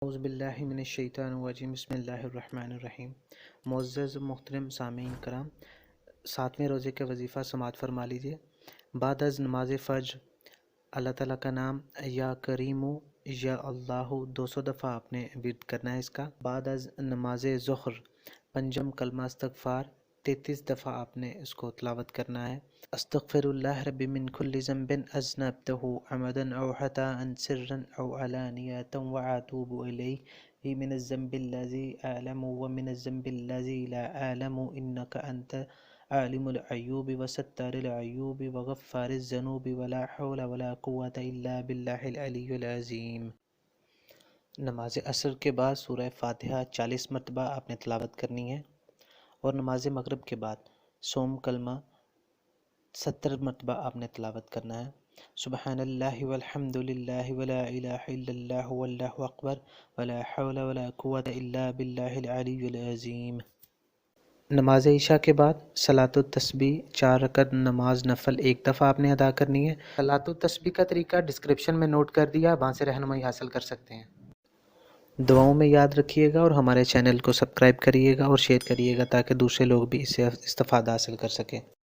اعوذ باللہ من الشیطان الرجیم بسم اللہ الرحمن الرحیم۔ معزز محترم سامعین کرام، 7ویں روزے کے وظیفہ سماعت فرما لیجیے۔ بعد از نماز فجر اللہ تعالیٰ کا نام یا کریم یا اللہ 200 دفعہ آپ نے ورد کرنا ہے اس کا۔ بعد از نماز ظہر پنجم کلمہ استغفار 33 دفعہ آپ نے اس کو تلاوت کرنا ہے۔ استغفر اللہ ربی من کل ذنب اذنبتہ عمدا او خطأ سرا او علانیۃ واتوب الیہ من الذنب الذی اعلم ومن الذنب الذی لا اعلم انک انت عالم العیوب وستار العیوب وغفار الذنوب ولا حول ولا قوة الا باللہ العلی العظیم۔ نماز عصر کے بعد سورہ فاتحہ 40 مرتبہ آپ نے تلاوت کرنی ہے، اور نماز مغرب کے بعد سوم کلمہ 70 مرتبہ آپ نے تلاوت کرنا ہے۔ سبحان اللہ والحمد للہ ولا الہ الا اللہ واللہ اکبر ولا حول ولا قوة الا باللہ العلی العظیم۔ نماز عشاء کے بعد صلاۃ التسبیح 4 رکعت نماز نفل 1 دفعہ آپ نے ادا کرنی ہے۔ صلاۃ التسبیح کا طریقہ ڈسکرپشن میں نوٹ کر دیا، وہاں سے رہنمائی حاصل کر سکتے ہیں۔ دعاؤں میں یاد رکھیے گا اور ہمارے چینل کو سبسکرائب کریے گا اور شیئر کریے گا تاکہ دوسرے لوگ بھی اس سے استفادہ حاصل کر سکیں۔